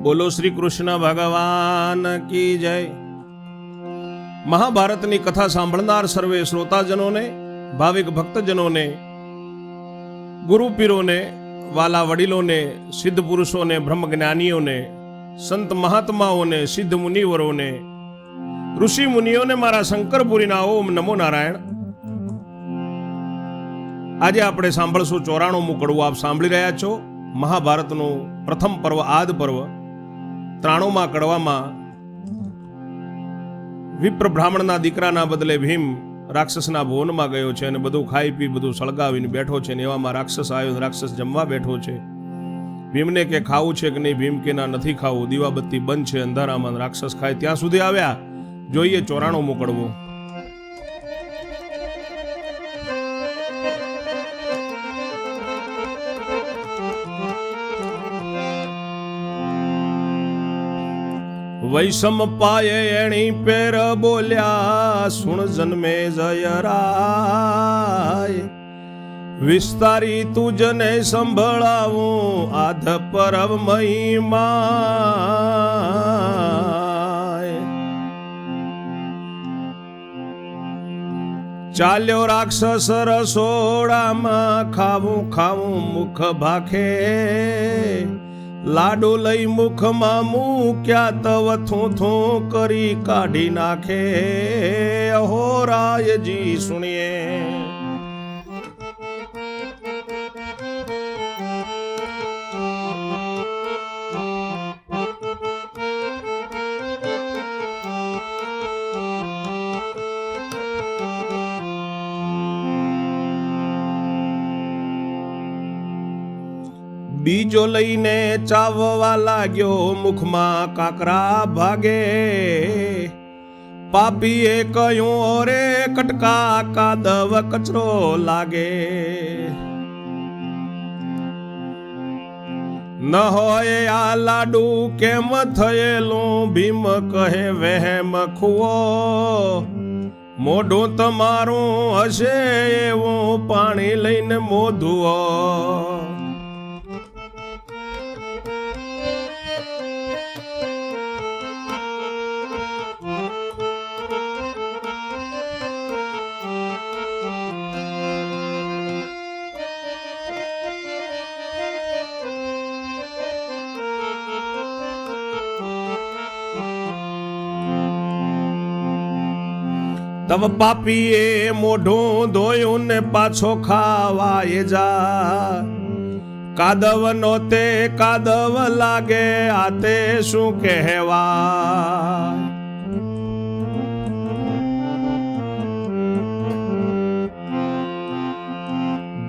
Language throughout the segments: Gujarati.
બોલો શ્રી કૃષ્ણ ભગવાન કી જય। મહાભારતની કથા સાંભળનાર સર્વે શ્રોતાજનોને, ભાવિક ભક્તજનોને, ગુરુ પીરોને, વાલા વડીલોને, સિદ્ધ પુરુષોને, બ્રહ્મજ્ઞાનીઓને, સંત મહાત્માઓને, સિદ્ધ મુનિવરોને, ઋષિ મુનિઓને મારા શંકરપુરીના ઓમ નમો નારાયણ। આજે આપણે સાંભળશું 94મું કડવું। આપ સાંભળી રહ્યા છો મહાભારતનું પ્રથમ પર્વ આદ પર્વ। 93મા કડવામાં વિપ્ર બ્રાહ્મણના દીકરાના બદલે ભીમ રાક્ષસના ભુવનમાં ગયો છે અને બધું ખાઈ પી બધું સળગાવીને બેઠો છે, ને એવામાં રાક્ષસ આવ્યો, રાક્ષસ જમવા બેઠો છે। ભીમને કે ખાવું છે કે નહીં? ભીમ કે ના નથી ખાવું, દીવાબત્તી બંધ છે, અંધારામાં રાક્ષસ ખાય ત્યાં સુધી આવ્યા। જોઈએ 94મું કડવું। વૈષમ પાયે એણી પેર બોલ્યા, સુણ જન્મે જયરાય, વિસ્તારી તુજને સંભળાવું આધ પરવ મહિમાય। ચાલ્યો રાક્ષસ રસોડામાં, ખાવું ખાવું મુખ ભાખે, લાડુ લઈ મુખમાં મૂક્યા તવ થું થું કરી કાઢી નાખે। અહો રાયજી સુણીએ। બીજો લઈને ચાવવા લાગ્યો, મુખમાં કાકરા ભાગે, પાપીએ કહ્યું ઓરે કટકા કાદવ કચરો લાગે। ન હોય આ લાડુ કેમ થયેલું? ભીમ કહે વહેમ ખુઓ, મોઢું તમારું હશે એવું પાણી લઈને મોઢુઓ। તબ પાપીએ મોઢું ધોયું ને પાછો ખાવાય જા, કાદવ નો તે કાદવ લાગે, આ તે શું કહેવાય?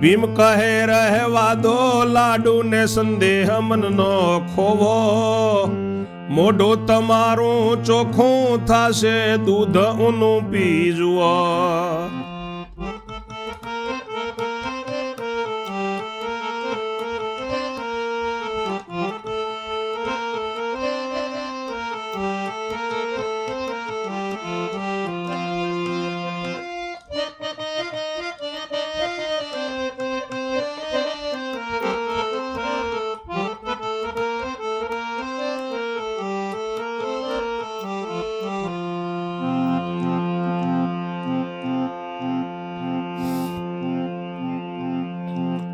ભીમ કહે રહેવા દો લાડુ ને સંદેહ મનનો ખોવો, મોઢું તમારું ચોખ્ખું થાશે, દૂધ ઊનું પી જુઓ।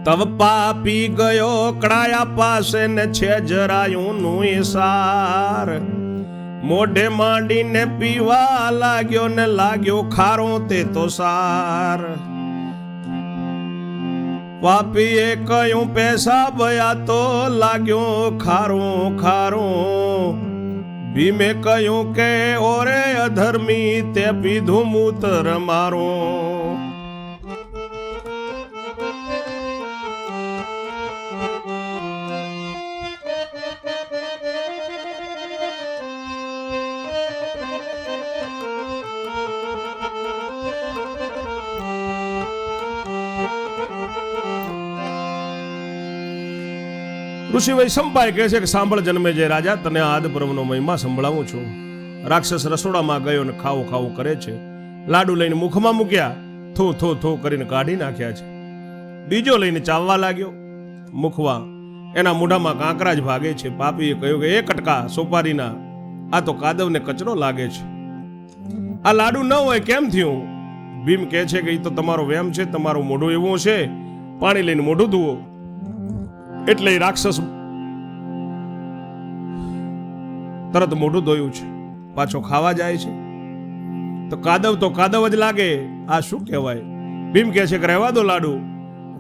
તબ પાપી ગયો કડાયા પાસે ને છે જરાયું નું સાર, મોઢે માંડીને પીવા લાગ્યો ને લાગ્યો ખારો તે તો સાર। પાપીએ કહ્યું પૈસા ભયા તો લાગ્યો ખારું ખારું, ભીમે કહ્યું કે ઓરે અધર્મી તે પીધું મૂતર મારું। ઋષિ વૈશંપાય કહે છે કે સાંભળ જન્મે જે રાજા, તને આદ પર્વનો મહિમા સંભળાવું છું। રાક્ષસ રસોડામાં ગયો ને ખાવું ખાવું કરે છે, લાડુ લઈને મુખમાં મૂક્યા, થો થો થો કરીને કાઢી નાખ્યા છે। બીજો લઈને ચાવવા લાગ્યો, મુખમાં એના મોઢામાં કાંકરા જ ભાગે છે. પાપીએ કહ્યું કે એ કટકા સોપારીના, આ તો કાદવને કચરો લાગે છે, આ લાડુ ન હોય કેમ થયું? ભીમ કહે છે કે એ તો તમારો વ્યામ છે, તમારું મોઢું એવું છે, પાણી લઈને મોઢું ધુવો. એટલે એ રાક્ષસ તરત મોઢું ધોયું છે, પાછો ખાવા જાય છે તો કાદવ જ લાગે. આ શું કહેવાય? ભીમ કહે છે કે રહેવા દો લાડુ,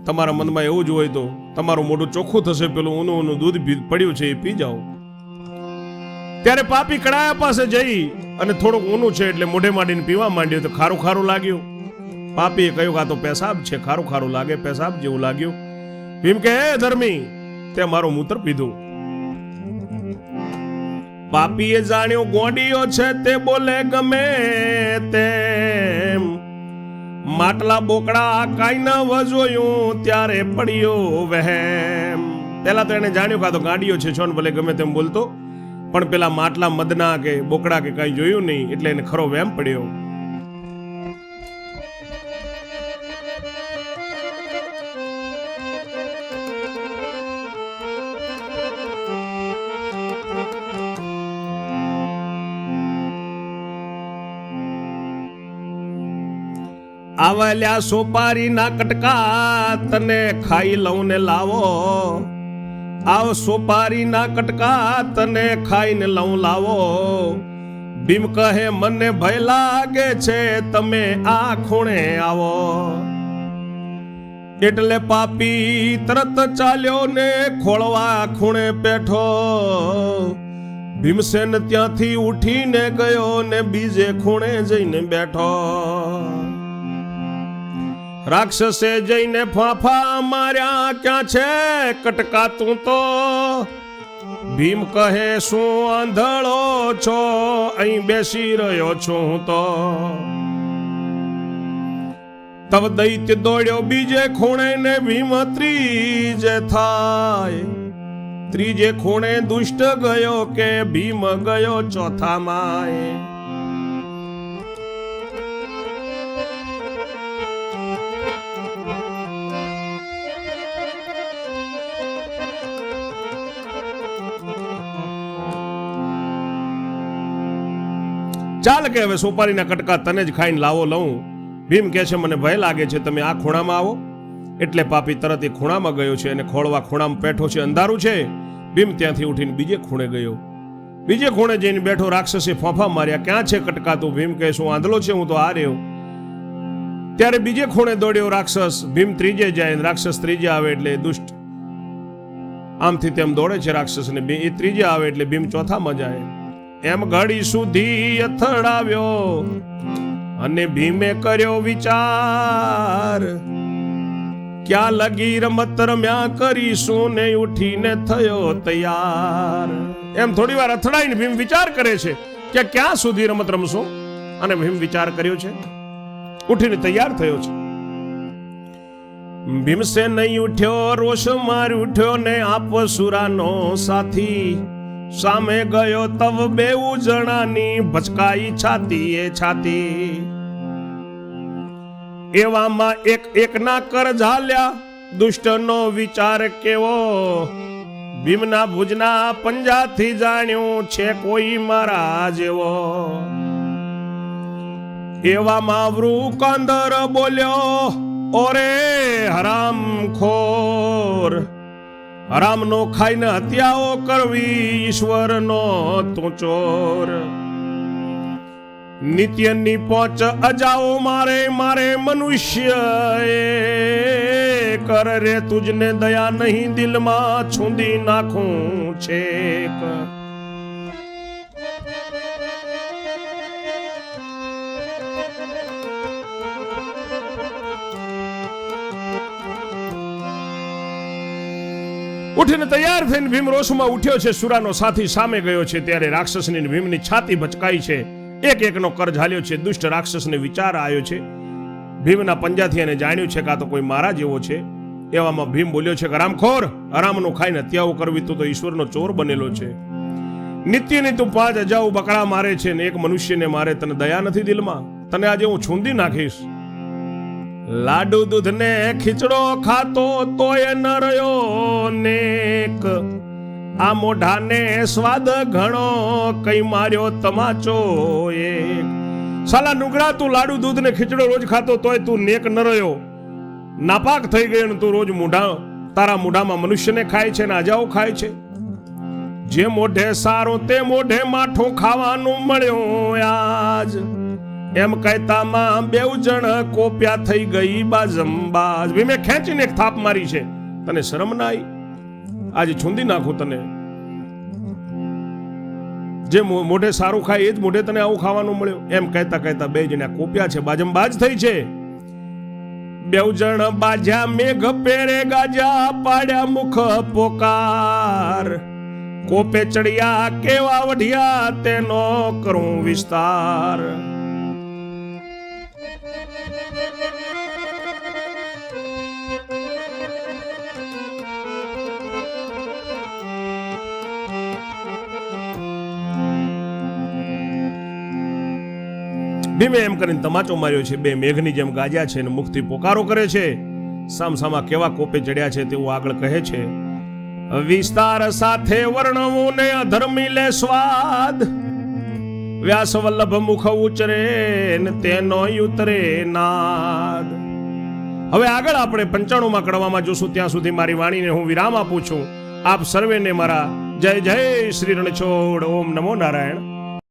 તમારા મનમાં એવું જ હોય તો તમારું મોઢું ચોખ્ખું થશે, પેલું ઊનું દૂધ પડ્યું છે એ પી જાઓ. ત્યારે પાપી કડાયા પાસે જઈ અને થોડુંક ઊનું છે એટલે મોઢે માંડીને પીવા માંડ્યું તો ખારું ખારું લાગ્યું. પાપીએ કહ્યું કે આ તો પેશાબ છે, ખારું ખારું લાગે, પેશાબ જેવું લાગ્યું. ભીમ કે હે ધર્મી, તે મારું મૂત્ર પીધું. પાપીએ જાણ્યું ગોડીઓ છે તે બોલે ગમે તેમ, માટલા બોકડા કાઈ ન વજોયું ત્યારે પડ્યો વહેમ. પેલા તો એને જાણ્યું કે આ તો ગાડીઓ છે, છો ને ભલે ગમે તેમ બોલતો, પણ પેલા માટલા મદના કે બોકડા કે કઈ જોયું નહીં એટલે એને ખરો વહેમ પડ્યો. આવેલ્યા સોપારી ના કટકા તને ખાઈ લઉં ને લાવો, આવ સોપારી ના કટકા તને ખાઈને લઉં લાવો. ભીમ કહે મને ભય લાગે છે, તમે આ ખૂણે આવો. એટલે પાપી તરત ચાલ્યો ને ખોળવા ખૂણે બેઠો. ભીમસેન ત્યાંથી ઉઠીને ગયો ને બીજે ખૂણે જઈને બેઠો. રાક્ષસે જઈને ફાંફા માર્યા, ક્યાં છે કટકા તું તો? ભીમ કહે શું આંધળો છો, અહીં બેસી રહ્યો છું હું તો. તવ દૈત્ય દોડ્યો બીજે ખૂણે ને ભીમ ત્રીજે થાય. ત્રીજે ખૂણે દુષ્ટ ગયો કે ભીમ ગયો ચોથા માય. ચાલ કે હવે સોપારીના કટકા તને જ ખાઈને લાવો લઉં. ભીમ કહે છે મને ભય લાગે છે, તમે આ ખૂણામાં આવો. એટલે પાપી તરત એ ખૂણામાં ગયો છે અને ખોળવા ખૂણામાં બેઠો છે, અંધારું છે. ભીમ ત્યાંથી ઉઠીને બીજે ખૂણે ગયો. બીજે ખૂણે જઈને બેઠો. રાક્ષસે ફાંફા માર્યા, ક્યાં છે કટકા તું? ભીમ કહે શું આંધળો છે હું તો આ રહ્યો. ત્યારે બીજે ખૂણે દોડ્યો રાક્ષસ. ભીમ ત્રીજે જાય, રાક્ષસ ત્રીજે આવે એટલે દુષ્ટ આમથી તેમ દોડે છે રાક્ષસ ને. એ ત્રીજે આવે એટલે ભીમ ચોથામાં જાય. એમ ઘડી સુધી અથડાવ્યો અને ભીમે કર્યો વિચાર, ક્યાં લગી રમત રમ્યા કરીશું ને ઉઠીને થયો તૈયાર. એમ થોડી વાર અથડાઈને ભીમ વિચાર કરે છે કે ક્યાં સુધી રમત રમશું, અને ભીમ વિચાર કર્યો છે, ઉઠીને તૈયાર થયો છે. ભીમસે નહીં ઉઠ્યો, રોષ માર ઉઠ્યો ને આપ સુરાનો સાથી. સામે ગયો તવ બેઉ જણાની ભચકાઈ છાતી એ છાતી. એવામાં એક ના કર ઝાલ્યા, દુષ્ટનો વિચાર કેવો. ભીમના ભુજના પંજાથી જાણ્યું છે કોઈ મારા જેવો. એવામાં વૃકાંદર બોલ્યો, ઓરે હરામખોર, હરામનો ખાઈને હત્યાઓ કરવી, ઈશ્વરનો તું ચોર. નિત્યની પહોંચ અજાઓ મારે મારે મનુષ્ય કર રે. તુજને દયા નહીં દિલમાં છૂંદી નાખું છેક. ઉઠીને તૈયાર થઈને ભીમ રોષમાં ઉઠ્યો છે. સુરાનો સાથી સામે ગયો છે ત્યારે રાક્ષસની ભીમની છાતી ભચકાઈ છે. એક એકનો કર ઝાલ્યો છે. દુષ્ટ રાક્ષસને વિચાર આવ્યો છે. ભીમના પંજાથી એને જાણ્યું છે કે આ તો કોઈ મારા જેવો છે. એવામાં ભીમ બોલ્યો છે કે હરામખોર, હરામનું ખાઈને હત્યાઓ કરવી, તું તો ઈશ્વરનો ચોર બનેલો છે. નિત્યની તું 5 હજાર બકરા મારે છે ને એક મનુષ્યને મારે, તને દયા નથી દિલમાં? તને આજે હું છૂંદી નાખીશ. લાડુ દૂધ ને ખીચડો ખાતો તોય ન રહ્યો નેક, આ મોઢાને સ્વાદ ઘણો કઈ માર્યો તમાચો એક. સાલા નુગડા, તું લાડુ દૂધ ને ખીચડો રોજ ખાતો તોય તું નેક ન રહ્યો, નાપાક થઈ ગયો ને તું રોજ તારા મોઢામાં મનુષ્યને ખાય છે ને આજાઓ ખાય છે. જે મોઢે સારું તે મોઢે માઠું ખાવાનું મળ્યું આજ, એમ કહેતામાં બેઉ જણ કોપ્યા થઈ ગઈ બાજંબાજ. ભીમે ખેંચીને એક થાપ મારી છે, તને શરમ ના આવી? આજે છૂંદી નાખું તને. જે મોઢે સારું ખાય એ જ મોઢે તને આવું ખાવાનું મળ્યું, એમ કહેતા કહેતા બે જણા કોપ્યા છે, બાજંબાજ થઈ છે. બેઉ જણ બાજા મેઘ પેરે ગાજા પાડ્યા મુખ પોકાર, કોપે ચડિયા કેવા વઢિયા તેનો કરું વિસ્તાર. ભીમે એમ કરીને તમાચો માર્યો છે, બે મેઘની જેમ ગાજ્યા છે અને મુખથી પોકારો કરે છે. સામસામા કેવા કોપે ચડ્યા છે તેવું આગળ કહે છે. વિસ્તાર સાથે વર્ણવું ને અધર્મી લે સ્વાદ, વ્યાસ વલ્લભ મુખ ઉચરે ને તેનો ઉતરે નાદ. હવે આગળ આપણે 95માં કડવામાં જોશું. ત્યાં સુધી મારી વાણીને હું વિરામ આપું છું. આપ સર્વેને મારા જય જય શ્રી રણછોડ. ઓમ નમો નારાયણ.